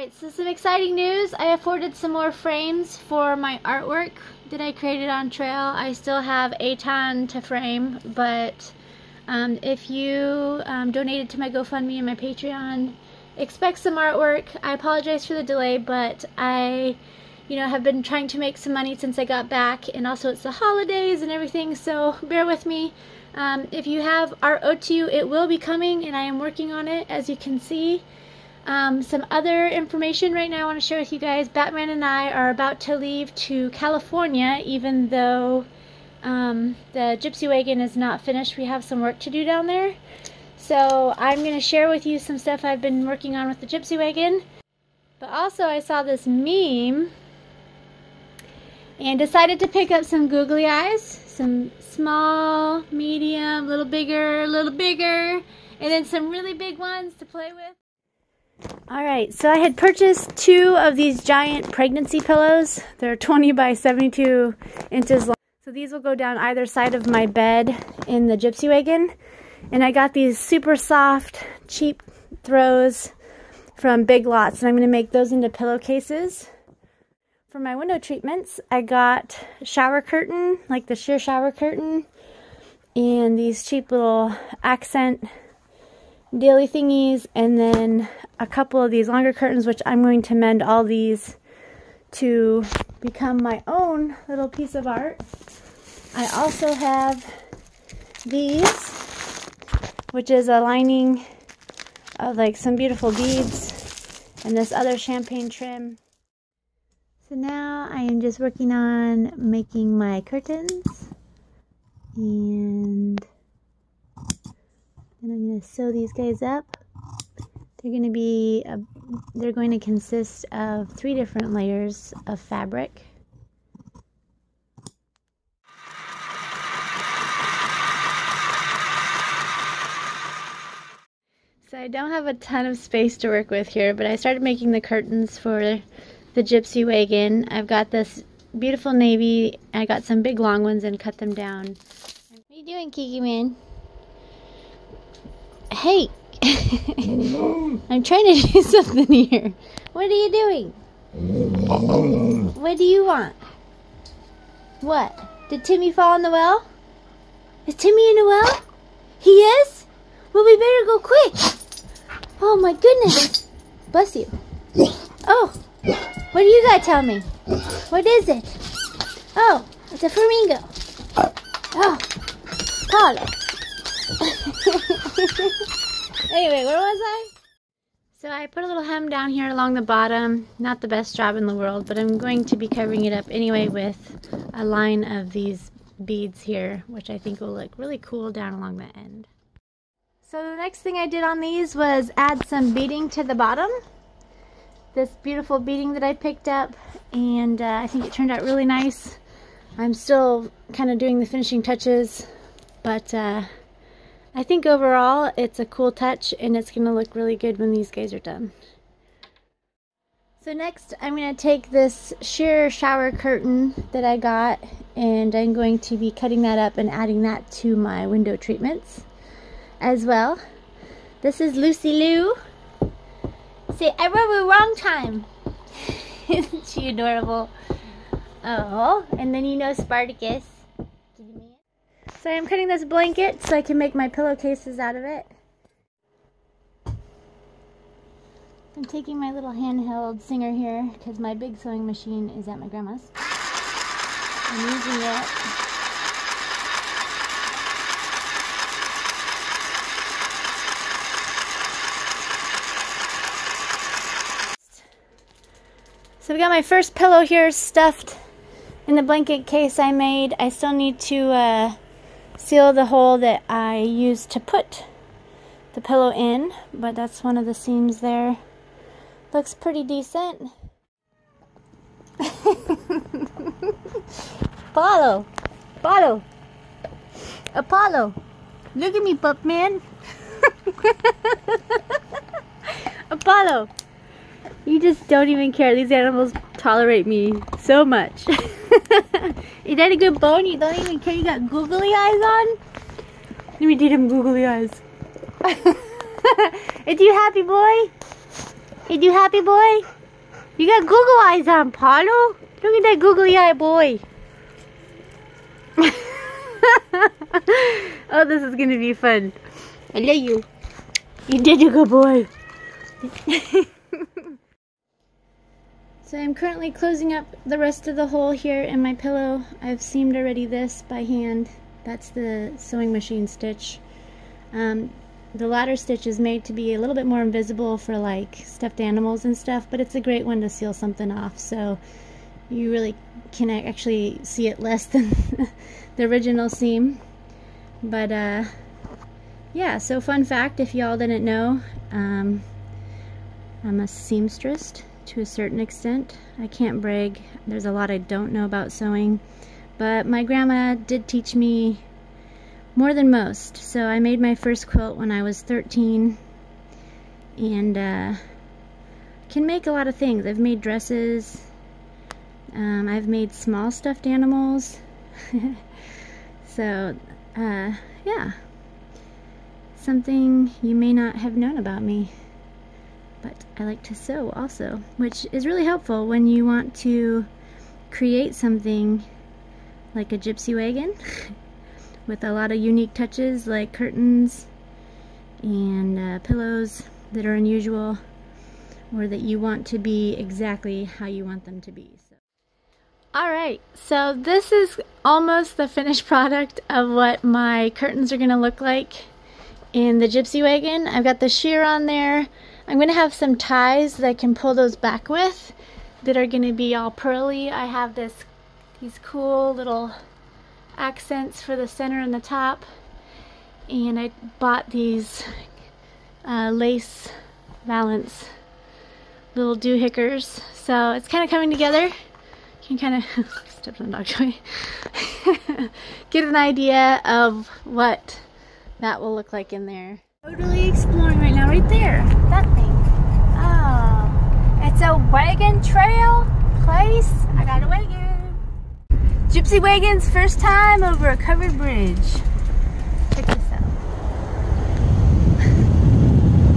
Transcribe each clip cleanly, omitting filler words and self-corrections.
Alright, so some exciting news. I afforded some more frames for my artwork that I created on trail. I still have a ton to frame, but if you donated to my GoFundMe and my Patreon, expect some artwork. I apologize for the delay, but I have been trying to make some money since I got back, and also it's the holidays and everything, so bear with me. If you have art owed to you, it will be coming, and I am working on it, as you can see. Some other information right now I want to share with you guys. Batman and I are about to leave to California, even though the Gypsy wagon is not finished. We have some work to do down there. So I'm going to share with you some stuff I've been working on with the Gypsy wagon. But also I saw this meme and decided to pick up some googly eyes. Some small, medium, a little bigger, and then some really big ones to play with. Alright, so I had purchased 2 of these giant pregnancy pillows. They're 20 by 72 inches long. So these will go down either side of my bed in the Gypsy wagon. And I got these super soft, cheap throws from Big Lots. And I'm going to make those into pillowcases. For my window treatments, I got a shower curtain, like the sheer shower curtain. And these cheap little accent daily thingies, and then a couple of these longer curtains, which I'm going to mend all these to become my own little piece of art. I also have these, which is a lining of like some beautiful beads, and this other champagne trim. So now I am just working on making my curtains, and I'm going to sew these guys up. They're going to consist of 3 different layers of fabric. So I don't have a ton of space to work with here, but I started making the curtains for the Gypsy wagon. I've got this beautiful navy. I got some big long ones and cut them down. What are you doing, Kiki Man? Hey, I'm trying to do something here. What are you doing? What do you want? What? Did Timmy fall in the well? Is Timmy in the well? He is? Well, we better go quick. Oh my goodness. Bless you. Oh, what do you got to tell me? What is it? Oh, it's a flamingo. Oh, Paula. Anyway, where was I? So I put a little hem down here along the bottom. Not the best job in the world, but I'm going to be covering it up anyway with a line of these beads here, which I think will look really cool down along the end. So the next thing I did on these was add some beading to the bottom. This beautiful beading that I picked up, and I think it turned out really nice. I'm still kind of doing the finishing touches, but I think overall it's a cool touch, and it's going to look really good when these guys are done. So next I'm going to take this sheer shower curtain that I got, and I'm going to be cutting that up and adding that to my window treatments as well. This is Lucy Lou. Say, I wrote it wrong time. Isn't she adorable? Oh, and then Spartacus. So I'm cutting this blanket so I can make my pillowcases out of it. I'm taking my little handheld singer here because my big sewing machine is at my grandma's. I'm using it. So we got my first pillow here stuffed in the blanket case I made. I still need to seal the hole that I used to put the pillow in, but that's one of the seams there. Looks pretty decent. Apollo! Look at me, pup man! Apollo! You just don't even care. These animals tolerate me so much. Is that a good bone? You don't even care you got googly eyes on? Let me do them googly eyes. Is you happy boy? Is you happy boy? You got Google eyes on, Paulo. Look at that googly eye boy. Oh, this is gonna be fun. I love you. You did a good boy. So I'm currently closing up the rest of the hole here in my pillow. I've seamed already this by hand. That's the sewing machine stitch. The ladder stitch is made to be a little bit more invisible for like stuffed animals and stuff, but it's a great one to seal something off, so you really can actually see it less than the original seam. But yeah, so fun fact, if y'all didn't know, I'm a seamstress to a certain extent. I can't brag. There's a lot I don't know about sewing, but my grandma did teach me more than most. So I made my first quilt when I was 13, and can make a lot of things. I've made dresses, I've made small stuffed animals. So yeah, something you may not have known about me, but I like to sew also, which is really helpful when you want to create something like a gypsy wagon with a lot of unique touches like curtains and pillows that are unusual, or that you want to be exactly how you want them to be. So. Alright, so this is almost the finished product of what my curtains are going to look like in the gypsy wagon. I've got the sheer on there. I'm going to have some ties that I can pull those back with that are going to be all pearly. I have these cool little accents for the center and the top, and I bought these lace valance little doohickers, so it's kind of coming together. You can kind of stepped on the dog's way. Get an idea of what that will look like in there. Totally exploring right now, right there, that thing. Oh, it's a wagon trail place. I got a wagon. Gypsy wagon's first time over a covered bridge. Check this out.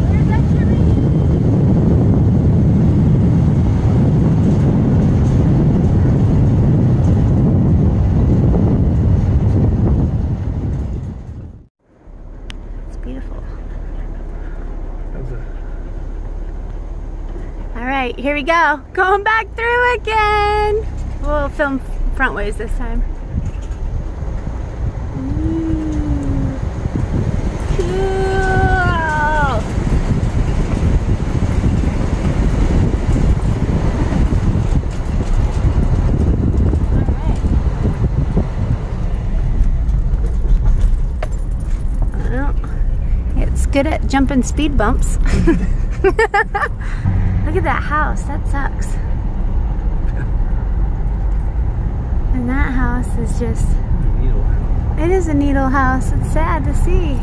Where's that tree? It's beautiful. Alright, here we go. Going back through again. We'll film front ways this time. Ooh, cool. Alright. Well, it's good at jumping speed bumps. Look at that house. That sucks. And that house is just, it is a needle house. It's sad to see.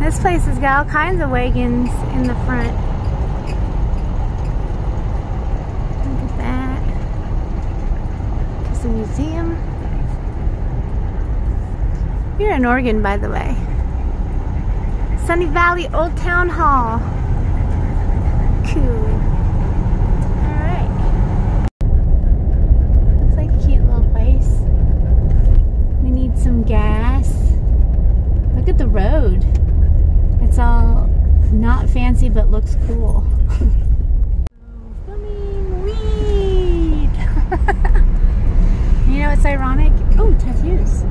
This place has got all kinds of wagons in the front. Look at that. It's a museum. You're in Oregon, by the way. Sunny Valley Old Town Hall. Cool. Some gas. Look at the road. It's all not fancy but looks cool. Swimming weed. You know, it's ironic. Oh, tattoos.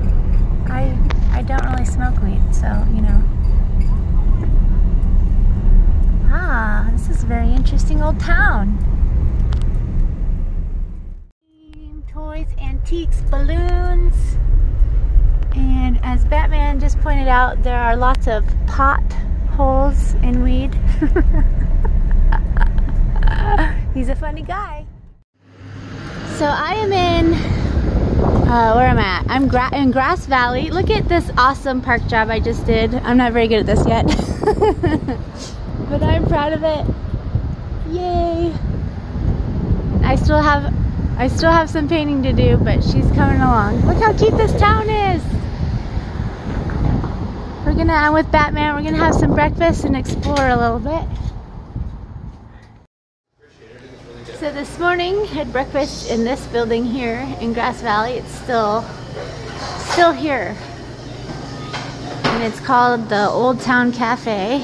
I don't really smoke weed, so you know. Ah, this is a very interesting old town. Toys, antiques, balloons. And as Batman just pointed out, there are lots of potholes in weed. He's a funny guy. So I am in, where am I at? I'm in Grass Valley. Look at this awesome park job I just did. I'm not very good at this yet. But I'm proud of it. Yay. I still have some painting to do, but she's coming along. Look how cute this town is. I'm with Batman, we're gonna have some breakfast and explore a little bit. So this morning, had breakfast in this building here in Grass Valley. It's still here. And it's called the Old Town Cafe.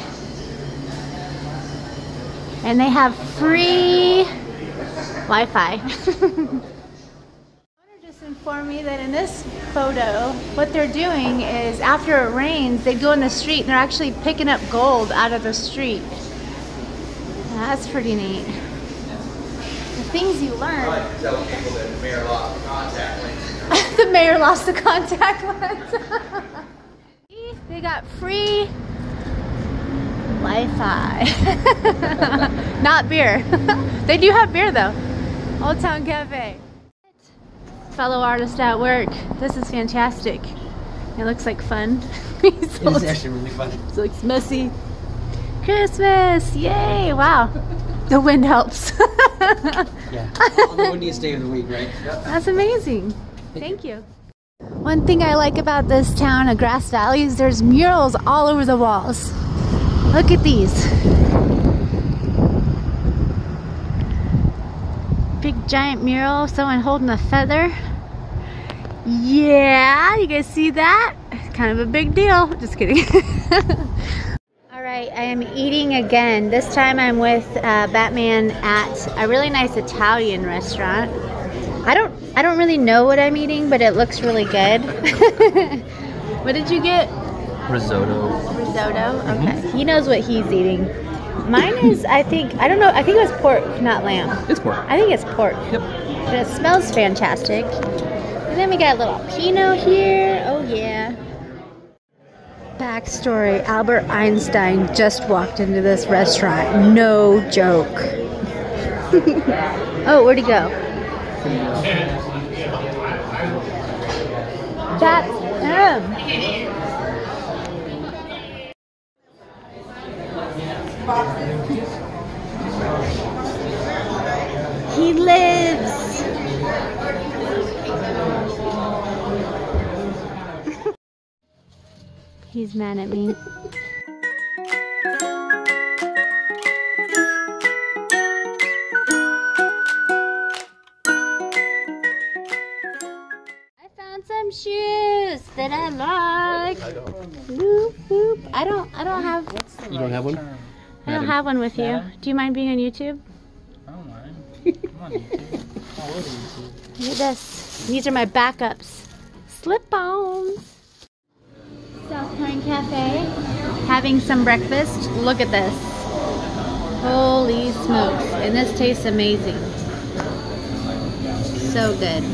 And they have free Wi-Fi. Just informed me that in this photo, what they're doing is after it rains, they go in the street and they're actually picking up gold out of the street. That's pretty neat. The things you learn. I like to tell people that the mayor lost the contact lens. The mayor lost the contact lens. They got free Wi-Fi. Not beer. They do have beer though. Old Town Cafe. Fellow artist at work. This is fantastic. It looks like fun. It is actually really fun. It looks messy. Christmas! Yay! Wow. The wind helps. Yeah. On the windiest day of the week, right? Yep. That's amazing. Thank you. One thing I like about this town of Grass Valley is there's murals all over the walls. Look at these. Big giant mural of someone holding a feather. Yeah, you guys see that? It's kind of a big deal. Just kidding. Alright, I am eating again. This time I'm with Batman at a really nice Italian restaurant. I don't really know what I'm eating, but it looks really good. What did you get? Risotto. Risotto? Okay. He knows what he's eating. Mine is, I don't know, I think it was pork, not lamb. It's pork. I think it's pork. Yep. But it smells fantastic. And then we got a little Pinot here. Oh yeah. Backstory, Albert Einstein just walked into this restaurant. No joke. Oh, where'd he go? That's him. He lives. He's mad at me. I found some shoes that I like. Whoop, whoop. I don't have. You don't have one? I don't have one with you. Do you mind being on YouTube? I don't mind. I'm on YouTube. All over YouTube. Look at this. These are my backups. Slip-ons. South Pine Cafe. Having some breakfast. Look at this. Holy smokes. And this tastes amazing. So good.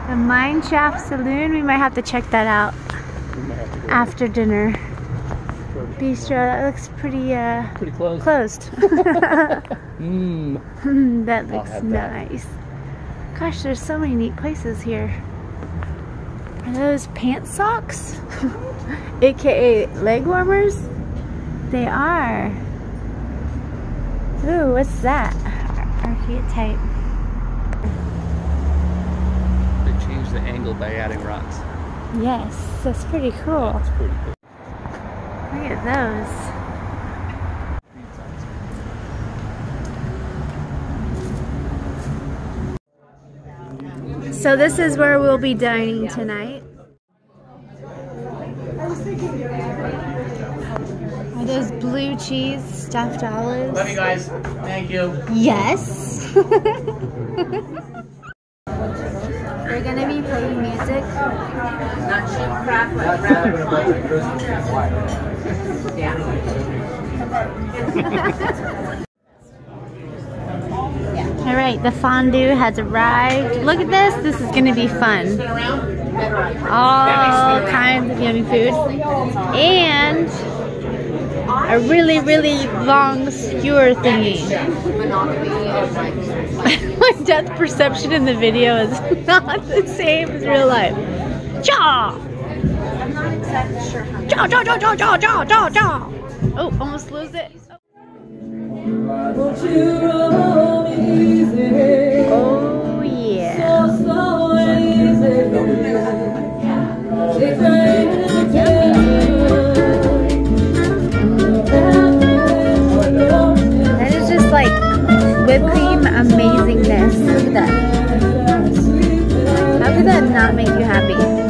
The Mine Shaft Saloon, we might have to check that out after dinner. Bistro, that looks pretty close. closed. That looks nice. Gosh, there's so many neat places here. Are those pant socks? AKA leg warmers? They are. Ooh, what's that? Archetype. The angle by adding rocks. Yes, that's pretty cool. That's pretty cool. Look at those. So this is where we'll be dining tonight. Are those blue cheese stuffed olives? Love you guys. Thank you. Yes. We're gonna be playing music. Not cheap crap, but Alright, the fondue has arrived. Look at this. This is gonna be fun. All kinds of yummy food. And a really, really long skewer thingy. My depth perception in the video is not the same as real life. Jaw! I'm not exactly sure how. Jaw, jaw, jaw, jaw, jaw, jaw, jaw, jaw. Oh, almost lose it. Oh, yeah. Yummy. whipped cream amazingness. Look at that. How could that not make you happy?